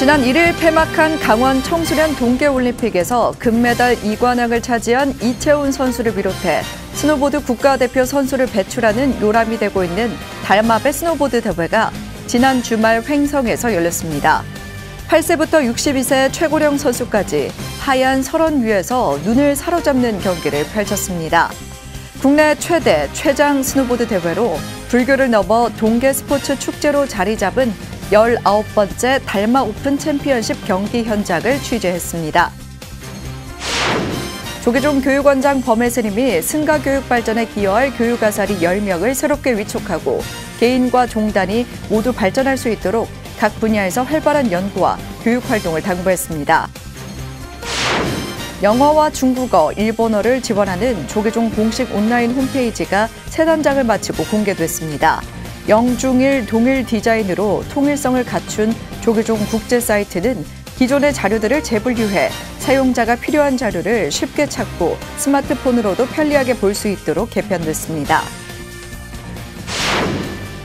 지난 1일 폐막한 강원 청소년 동계올림픽에서 금메달 2관왕을 차지한 이채훈 선수를 비롯해 스노보드 국가대표 선수를 배출하는 요람이 되고 있는 달마배 스노보드 대회가 지난 주말 횡성에서 열렸습니다. 8세부터 62세 최고령 선수까지 하얀 설원 위에서 눈을 사로잡는 경기를 펼쳤습니다. 국내 최대 최장 스노보드 대회로 불교를 넘어 동계 스포츠 축제로 자리 잡은 19번째 달마 오픈 챔피언십 경기 현장을 취재했습니다. 조계종 교육원장 범혜 스님이 승가 교육 발전에 기여할 교육아사리 10명을 새롭게 위촉하고 개인과 종단이 모두 발전할 수 있도록 각 분야에서 활발한 연구와 교육 활동을 당부했습니다. 영어와 중국어, 일본어를 지원하는 조계종 공식 온라인 홈페이지가 새 단장을 마치고 공개됐습니다. 영중일 동일 디자인으로 통일성을 갖춘 조계종 국제 사이트는 기존의 자료들을 재분류해 사용자가 필요한 자료를 쉽게 찾고 스마트폰으로도 편리하게 볼 수 있도록 개편됐습니다.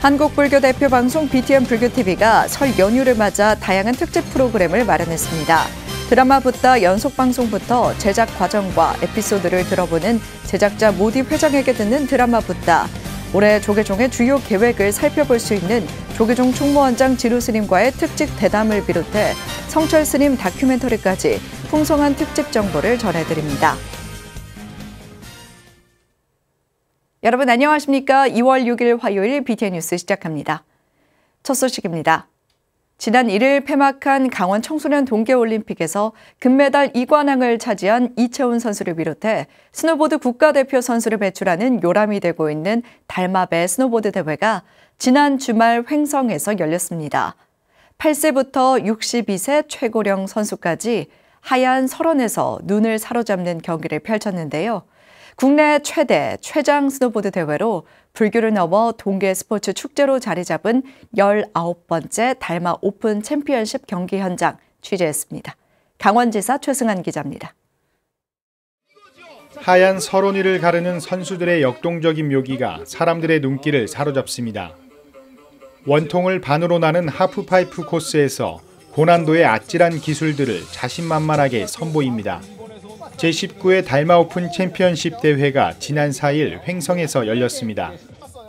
한국불교 대표 방송 BTN 불교TV가 설 연휴를 맞아 다양한 특집 프로그램을 마련했습니다. 드라마 붓다 연속 방송부터 제작 과정과 에피소드를 들어보는 제작자 모디 회장에게 듣는 드라마 붓다. 올해 조계종의 주요 계획을 살펴볼 수 있는 조계종 총무원장 지루 스님과의 특집 대담을 비롯해 성철 스님 다큐멘터리까지 풍성한 특집 정보를 전해드립니다. 여러분 안녕하십니까? 2월 6일 화요일 BTN 뉴스 시작합니다. 첫 소식입니다. 지난 1일 폐막한 강원 청소년 동계올림픽에서 금메달 2관왕을 차지한 이채훈 선수를 비롯해 스노보드 국가대표 선수를 배출하는 요람이 되고 있는 달마배 스노보드 대회가 지난 주말 횡성에서 열렸습니다. 8세부터 62세 최고령 선수까지 하얀 설원에서 눈을 사로잡는 경기를 펼쳤는데요. 국내 최대 최장 스노보드 대회로 불교를 넘어 동계 스포츠 축제로 자리 잡은 19번째 달마 오픈 챔피언십 경기 현장 취재했습니다. 강원지사 최승한 기자입니다. 하얀 설원 위를 가르는 선수들의 역동적인 묘기가 사람들의 눈길을 사로잡습니다. 원통을 반으로 나는 하프파이프 코스에서 고난도의 아찔한 기술들을 자신만만하게 선보입니다. 제19회 달마 오픈 챔피언십 대회가 지난 4일 횡성에서 열렸습니다.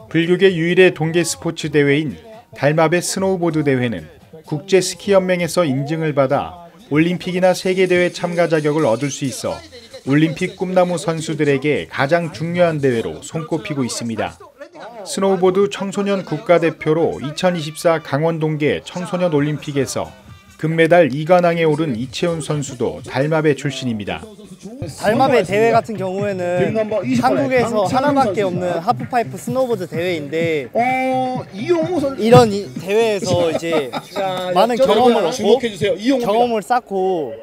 불교계 유일의 동계 스포츠 대회인 달마배 스노우보드 대회는 국제스키연맹에서 인증을 받아 올림픽이나 세계대회 참가 자격을 얻을 수 있어 올림픽 꿈나무 선수들에게 가장 중요한 대회로 손꼽히고 있습니다. 스노우보드 청소년 국가대표로 2024 강원 동계 청소년 올림픽에서 금메달 2관왕에 오른 이채훈 선수도 달마배 출신입니다. 달마배 대회 같은 경우에는 한국에서 하나밖에 없는 하프파이프 스노보드 대회인데 이런 대회에서 이제 많은 경험을 얻고 경험을 쌓고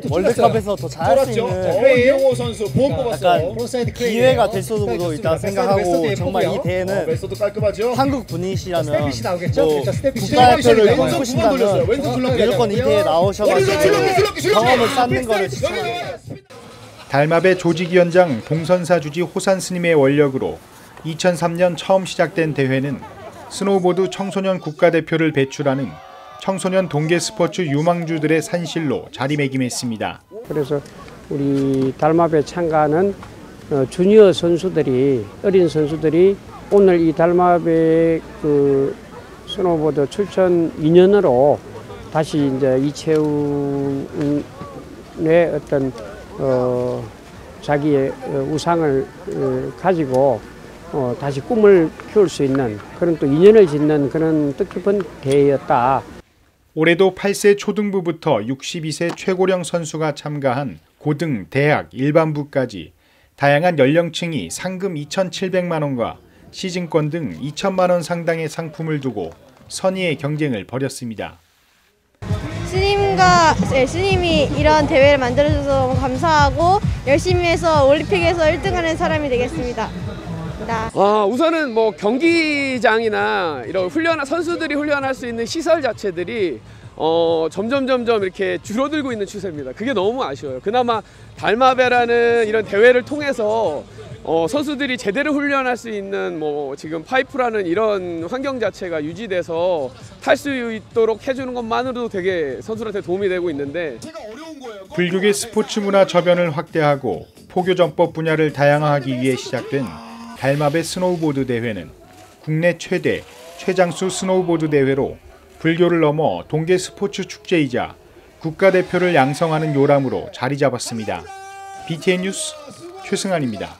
월드컵에서 더 잘할 수 있는 약간 기회가 될 수도 있다 생각하고 정말 이 대회는 한국 분이시라면 국가대표를 꿈꾸신다면 무조건 이 대회에 나오셔가지고 경험을 쌓는 거를 추천합니다. 달마배 조직위원장 봉선사주지 호산 스님의 원력으로 2003년 처음 시작된 대회는 스노우보드 청소년 국가대표를 배출하는 청소년 동계 스포츠 유망주들의 산실로 자리매김했습니다. 그래서 우리 달마배 참가하는 주니어 선수들이 어린 선수들이 오늘 이 달마배 스노우보드 출전 인연으로 다시 이제 이채훈의 어떤 자기의 우상을 가지고 다시 꿈을 키울 수 있는 그런 또 인연을 짓는 그런 뜻깊은 대회였다. 올해도 8세 초등부부터 62세 최고령 선수가 참가한 고등, 대학, 일반부까지 다양한 연령층이 상금 2,700만 원과 시즌권 등 2천만 원 상당의 상품을 두고 선의의 경쟁을 벌였습니다. 스님이 이런 대회를 만들어줘서 너무 감사하고 열심히 해서 올림픽에서 1등하는 사람이 되겠습니다. 우선은 뭐 경기장이나 이런 선수들이 훈련할 수 있는 시설 자체들이 점점 이렇게 줄어들고 있는 추세입니다. 그게 너무 아쉬워요. 그나마 달마배라는 이런 대회를 통해서 선수들이 제대로 훈련할 수 있는 뭐 지금 파이프라는 이런 환경 자체가 유지돼서 탈 수 있도록 해주는 것만으로도 되게 선수들한테 도움이 되고 있는데, 불교계 스포츠 문화 저변을 확대하고 포교 전법 분야를 다양화하기 위해 시작된 달마배 스노우보드 대회는 국내 최대 최장수 스노우보드 대회로 불교를 넘어 동계 스포츠 축제이자 국가대표를 양성하는 요람으로 자리 잡았습니다. BTN 뉴스 최승환입니다.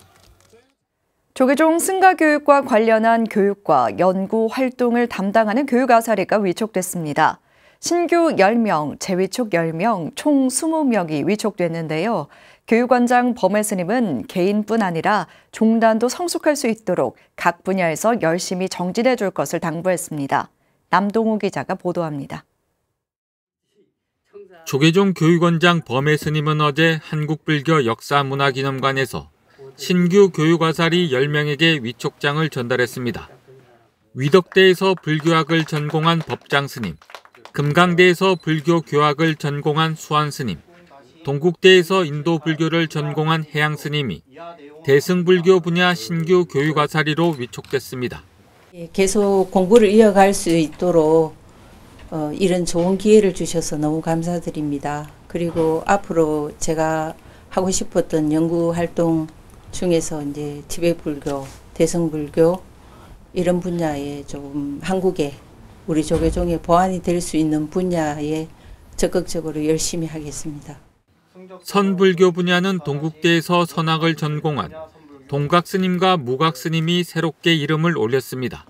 조계종 승가교육과 관련한 교육과 연구 활동을 담당하는 교육아사리가 위촉됐습니다. 신규 10명, 재위촉 10명, 총 20명이 위촉됐는데요. 교육원장 범회 스님은 개인뿐 아니라 종단도 성숙할 수 있도록 각 분야에서 열심히 정진해 줄 것을 당부했습니다. 남동우 기자가 보도합니다. 조계종 교육원장 범회 스님은 어제 한국불교 역사문화기념관에서 신규 교육아사리 10명에게 위촉장을 전달했습니다. 위덕대에서 불교학을 전공한 법장 스님, 금강대에서 불교 교학을 전공한 수한 스님, 동국대에서 인도 불교를 전공한 해양 스님이 대승불교 분야 신규 교육아사리로 위촉됐습니다. 계속 공부를 이어갈 수 있도록 이런 좋은 기회를 주셔서 너무 감사드립니다. 그리고 앞으로 제가 하고 싶었던 연구 활동 중에서 이제 티베트불교, 대승불교 이런 분야에 좀 한국에 우리 조계종의 보완이 될 수 있는 분야에 적극적으로 열심히 하겠습니다. 선불교 분야는 동국대에서 선학을 전공한 동각스님과 무각스님이 새롭게 이름을 올렸습니다.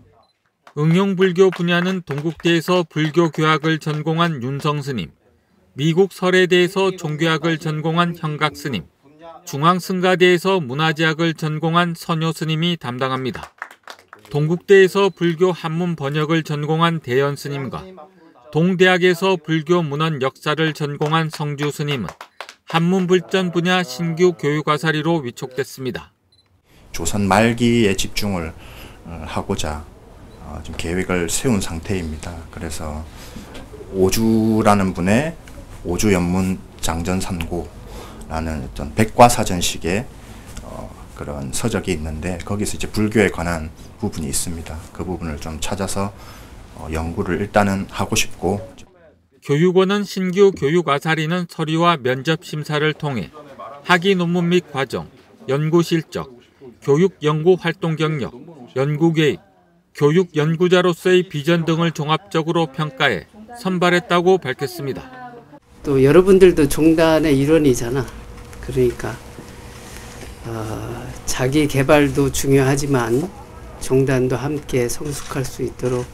응용불교 분야는 동국대에서 불교 교학을 전공한 윤성스님, 미국 설해대에서 종교학을 전공한 형각스님, 중앙승가대에서 문화재학을 전공한 선효스님이 담당합니다. 동국대에서 불교 한문 번역을 전공한 대연스님과 동대학에서 불교 문헌 역사를 전공한 성주스님은 한문불전 분야 신규 교육아사리로 위촉됐습니다. 조선 말기에 집중을 하고자 좀 계획을 세운 상태입니다. 그래서 오주라는 분의 오주연문 장전산고라는 어떤 백과사전식의 그런 서적이 있는데 거기서 이제 불교에 관한 부분이 있습니다. 그 부분을 좀 찾아서 연구를 일단은 하고 싶고. 교육원은 신규 교육아사리는 서류와 면접 심사를 통해 학위 논문 및 과정, 연구 실적, 교육 연구 활동 경력, 연구 계획, 교육 연구자로서의 비전 등을 종합적으로 평가해 선발했다고 밝혔습니다. 또 여러분들도 종단의 일원이잖아. 그러니까 자기 개발도 중요하지만 종단도 함께 성숙할 수 있도록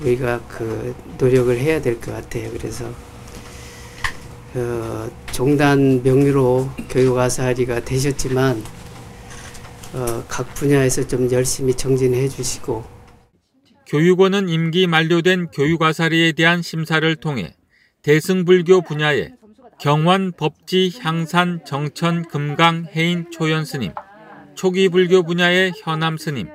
우리가 그 노력을 해야 될 것 같아요. 그래서 종단 명의로 교육아사리가 되셨지만 각 분야에서 좀 열심히 정진해 주시고. 교육원은 임기 만료된 교육아사리에 대한 심사를 통해 대승불교 분야에 경환, 법지, 향산, 정천, 금강, 해인, 초연스님, 초기불교 분야의 현암스님,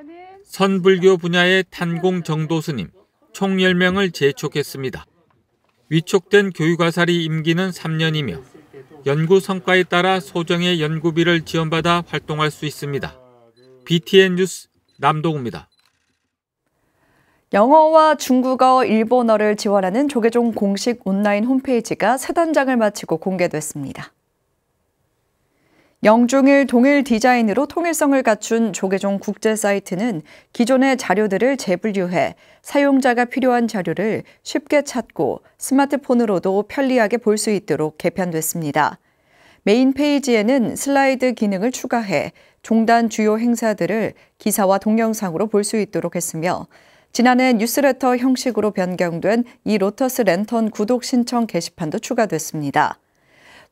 선불교 분야의 탄공, 정도스님, 총 10명을 재촉했습니다. 위촉된 교육아사리 임기는 3년이며 연구 성과에 따라 소정의 연구비를 지원받아 활동할 수 있습니다. BTN 뉴스 남동우입니다. 영어와 중국어, 일본어를 지원하는 조계종 공식 온라인 홈페이지가 새 단장을 마치고 공개됐습니다. 영중일 동일 디자인으로 통일성을 갖춘 조계종 국제 사이트는 기존의 자료들을 재분류해 사용자가 필요한 자료를 쉽게 찾고 스마트폰으로도 편리하게 볼 수 있도록 개편됐습니다. 메인 페이지에는 슬라이드 기능을 추가해 종단 주요 행사들을 기사와 동영상으로 볼 수 있도록 했으며 지난해 뉴스레터 형식으로 변경된 이 로터스 랜턴 구독 신청 게시판도 추가됐습니다.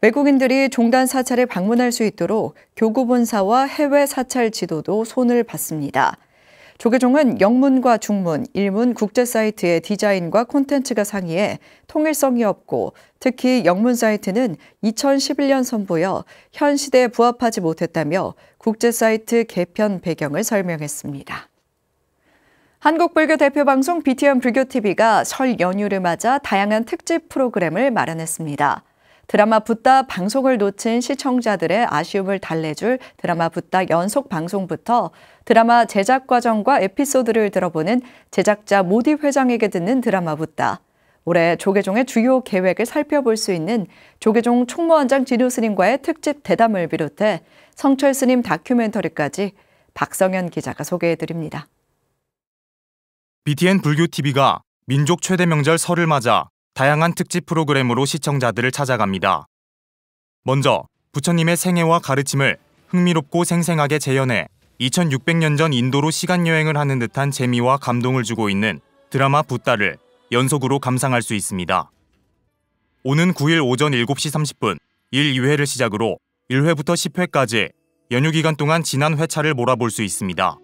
외국인들이 종단 사찰에 방문할 수 있도록 교구본사와 해외 사찰 지도도 손을 봤습니다. 조계종은 영문과 중문, 일문 국제 사이트의 디자인과 콘텐츠가 상이해 통일성이 없고 특히 영문 사이트는 2011년 선보여 현 시대에 부합하지 못했다며 국제 사이트 개편 배경을 설명했습니다. 한국불교 대표 방송 BTN 불교TV가 설 연휴를 맞아 다양한 특집 프로그램을 마련했습니다. 드라마 붓다 방송을 놓친 시청자들의 아쉬움을 달래줄 드라마 붓다 연속 방송부터 드라마 제작 과정과 에피소드를 들어보는 제작자 모디 회장에게 듣는 드라마 붓다. 올해 조계종의 주요 계획을 살펴볼 수 있는 조계종 총무원장 진우 스님과의 특집 대담을 비롯해 성철 스님 다큐멘터리까지 박성현 기자가 소개해드립니다. BTN 불교TV가 민족 최대 명절 설을 맞아 다양한 특집 프로그램으로 시청자들을 찾아갑니다. 먼저 부처님의 생애와 가르침을 흥미롭고 생생하게 재현해 2600년 전 인도로 시간여행을 하는 듯한 재미와 감동을 주고 있는 드라마 붓다를 연속으로 감상할 수 있습니다. 오는 9일 오전 7시 30분 1, 2회를 시작으로 1회부터 10회까지 연휴 기간 동안 지난 회차를 몰아볼 수 있습니다.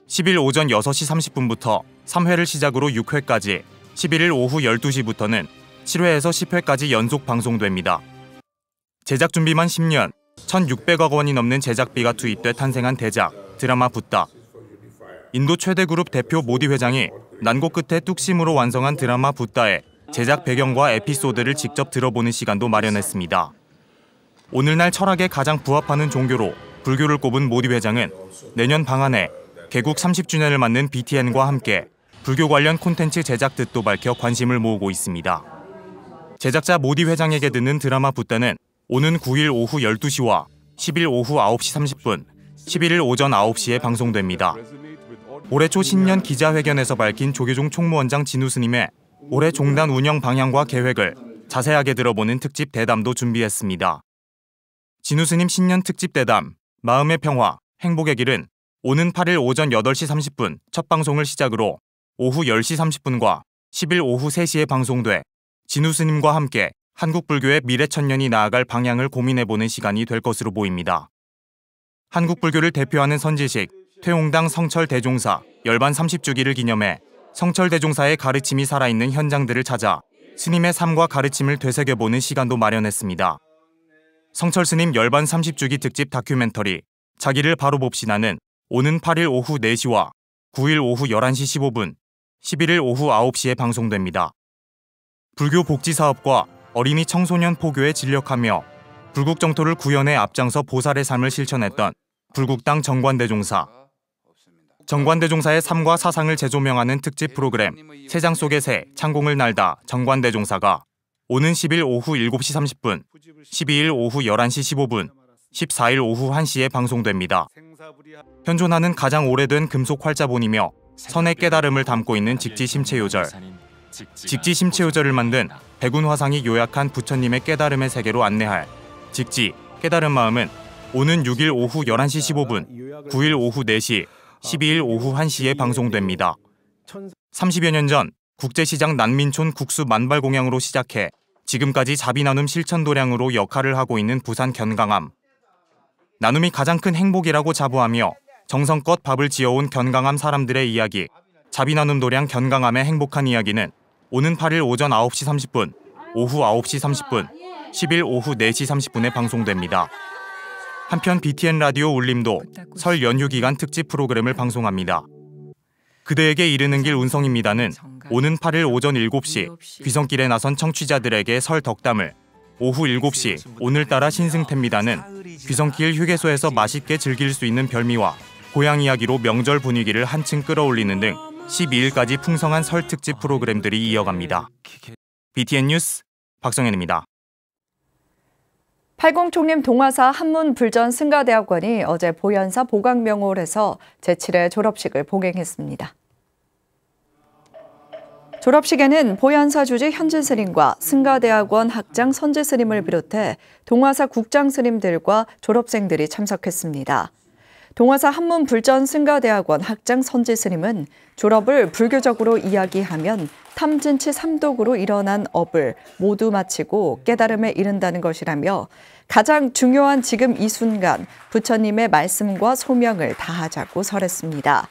10일 오전 6시 30분부터 3회를 시작으로 6회까지 11일 오후 12시부터는 7회에서 10회까지 연속 방송됩니다. 제작 준비만 10년, 1,600억 원이 넘는 제작비가 투입돼 탄생한 대작 드라마 붓다. 인도 최대 그룹 대표 모디 회장이 난고 끝에 뚝심으로 완성한 드라마 붓다의 제작 배경과 에피소드를 직접 들어보는 시간도 마련했습니다. 오늘날 철학에 가장 부합하는 종교로 불교를 꼽은 모디 회장은 내년 방한해 개국 30주년을 맞는 BTN과 함께 불교 관련 콘텐츠 제작 뜻도 밝혀 관심을 모으고 있습니다. 제작자 모디 회장에게 듣는 드라마 붓다는 오는 9일 오후 12시와 10일 오후 9시 30분, 11일 오전 9시에 방송됩니다. 올해 초 신년 기자회견에서 밝힌 조계종 총무원장 진우 스님의 올해 종단 운영 방향과 계획을 자세하게 들어보는 특집 대담도 준비했습니다. 진우 스님 신년 특집 대담, 마음의 평화, 행복의 길은 오는 8일 오전 8시 30분 첫 방송을 시작으로 오후 10시 30분과 10일 오후 3시에 방송돼 진우 스님과 함께 한국 불교의 미래 천년이 나아갈 방향을 고민해보는 시간이 될 것으로 보입니다. 한국 불교를 대표하는 선지식 퇴홍당 성철 대종사 열반 30주기를 기념해 성철 대종사의 가르침이 살아있는 현장들을 찾아 스님의 삶과 가르침을 되새겨보는 시간도 마련했습니다. 성철 스님 열반 30주기 특집 다큐멘터리 자기를 바로 봅시다는 오는 8일 오후 4시와 9일 오후 11시 15분, 11일 오후 9시에 방송됩니다. 불교 복지 사업과 어린이 청소년 포교에 진력하며 불국 정토를 구현해 앞장서 보살의 삶을 실천했던 불국당 정관대종사. 정관대종사의 삶과 사상을 재조명하는 특집 프로그램 세장 속의 새, 창공을 날다 정관대종사가 오는 10일 오후 7시 30분, 12일 오후 11시 15분, 14일 오후 1시에 방송됩니다. 현존하는 가장 오래된 금속 활자본이며 선의 깨달음을 담고 있는 직지심체요절. 직지심체요절을 만든 백운화상이 요약한 부처님의 깨달음의 세계로 안내할 직지, 깨달은 마음은 오는 6일 오후 11시 15분, 9일 오후 4시, 12일 오후 1시에 방송됩니다. 30여 년 전 국제시장 난민촌 국수 만발공양으로 시작해 지금까지 자비나눔 실천도량으로 역할을 하고 있는 부산 견강암. 나눔이 가장 큰 행복이라고 자부하며 정성껏 밥을 지어온 견강암 사람들의 이야기, 자비나눔 도량 견강암의 행복한 이야기는 오는 8일 오전 9시 30분, 오후 9시 30분, 10일 오후 4시 30분에 방송됩니다. 한편 BTN 라디오 울림도 설 연휴 기간 특집 프로그램을 방송합니다. 그대에게 이르는 길 운성입니다는 오는 8일 오전 7시 귀성길에 나선 청취자들에게 설 덕담을, 오후 7시 오늘따라 신승태입니다는 귀성길 휴게소에서 맛있게 즐길 수 있는 별미와 고향 이야기로 명절 분위기를 한층 끌어올리는 등 12일까지 풍성한 설 특집 프로그램들이 이어갑니다. BTN 뉴스 박성현입니다. 팔공총림 동아사 한문불전 승가대학원이 어제 보현사 보강명홀에서 제7회 졸업식을 봉행했습니다. 졸업식에는 보현사 주지 현진 스님과 승가대학원 학장 선지 스님을 비롯해 동아사 국장 스님들과 졸업생들이 참석했습니다. 동아사 한문불전 승가대학원 학장 선지 스님은 졸업을 불교적으로 이야기하면 탐진치 삼독으로 일어난 업을 모두 마치고 깨달음에 이른다는 것이라며 가장 중요한 지금 이 순간 부처님의 말씀과 소명을 다하자고 설했습니다.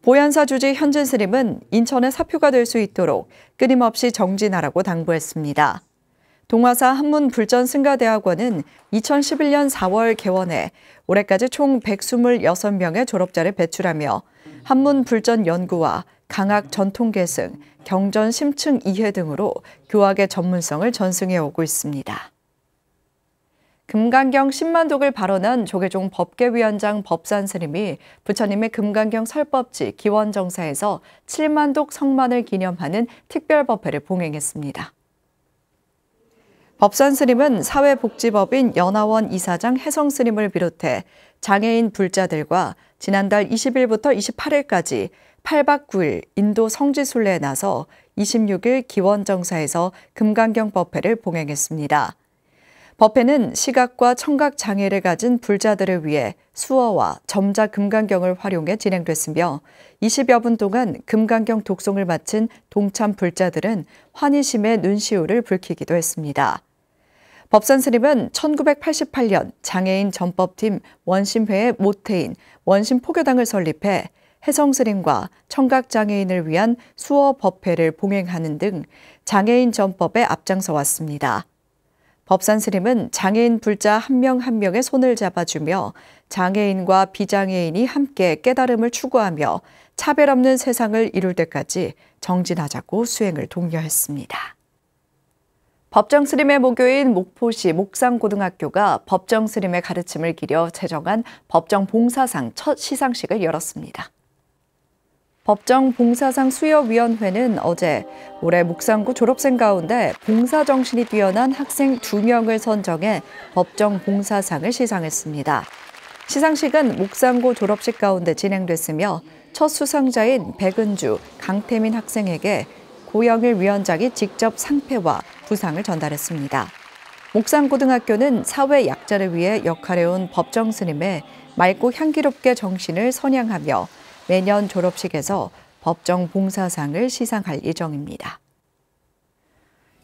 보현사 주지 현진 스님은 인천의 사표가 될 수 있도록 끊임없이 정진하라고 당부했습니다. 동아사 한문불전승가대학원은 2011년 4월 개원해 올해까지 총 126명의 졸업자를 배출하며 한문 불전 연구와 강학 전통 계승, 경전 심층 이해 등으로 교학의 전문성을 전승해 오고 있습니다. 금강경 10만독을 발언한 조계종 법계위원장 법산 스님이 부처님의 금강경 설법지 기원정사에서 7만독 성만을 기념하는 특별법회를 봉행했습니다. 법산 스님은 사회복지법인 연화원 이사장 혜성 스님을 비롯해 장애인 불자들과 지난달 20일부터 28일까지 8박 9일 인도 성지순례에 나서 26일 기원정사에서 금강경 법회를 봉행했습니다. 법회는 시각과 청각 장애를 가진 불자들을 위해 수어와 점자 금강경을 활용해 진행됐으며 20여 분 동안 금강경 독송을 마친 동참 불자들은 환희심의 눈시울을 붉히기도 했습니다. 법산 스님은 1988년 장애인 전법팀 원심회의 모태인 원심포교당을 설립해 혜성 스님과 청각 장애인을 위한 수어 법회를 봉행하는 등 장애인 전법에 앞장서 왔습니다. 법산 스님은 장애인 불자 한 명 한 명의 손을 잡아주며 장애인과 비장애인이 함께 깨달음을 추구하며 차별 없는 세상을 이룰 때까지 정진하자고 수행을 독려했습니다. 법정 스님의 모교인 목포시 목상고등학교가 법정 스님의 가르침을 기려 제정한 법정 봉사상 첫 시상식을 열었습니다. 법정 봉사상 수여위원회는 어제 올해 묵상고 졸업생 가운데 봉사 정신이 뛰어난 학생 2명을 선정해 법정 봉사상을 시상했습니다. 시상식은 묵상고 졸업식 가운데 진행됐으며 첫 수상자인 백은주, 강태민 학생에게 고영일 위원장이 직접 상패와 부상을 전달했습니다. 목상고등학교는 사회 약자를 위해 역할해온 법정 스님의 맑고 향기롭게 정신을 선양하며 매년 졸업식에서 법정 봉사상을 시상할 예정입니다.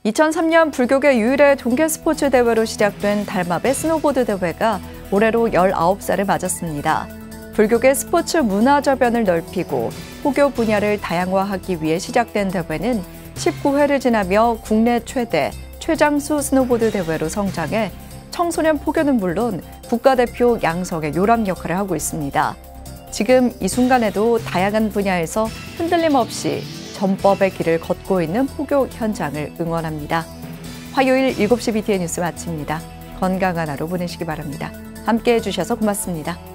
2003년 불교계 유일의 동계 스포츠 대회로 시작된 달마배 스노보드 대회가 올해로 19살을 맞았습니다. 불교계 스포츠 문화 저변을 넓히고 포교 분야를 다양화하기 위해 시작된 대회는 19회를 지나며 국내 최대 최장수 스노보드 대회로 성장해 청소년 포교는 물론 국가대표 양성의 요람 역할을 하고 있습니다. 지금 이 순간에도 다양한 분야에서 흔들림 없이 전법의 길을 걷고 있는 포교 현장을 응원합니다. 화요일 7시 BTN 뉴스 마칩니다. 건강한 하루 보내시기 바랍니다. 함께해 주셔서 고맙습니다.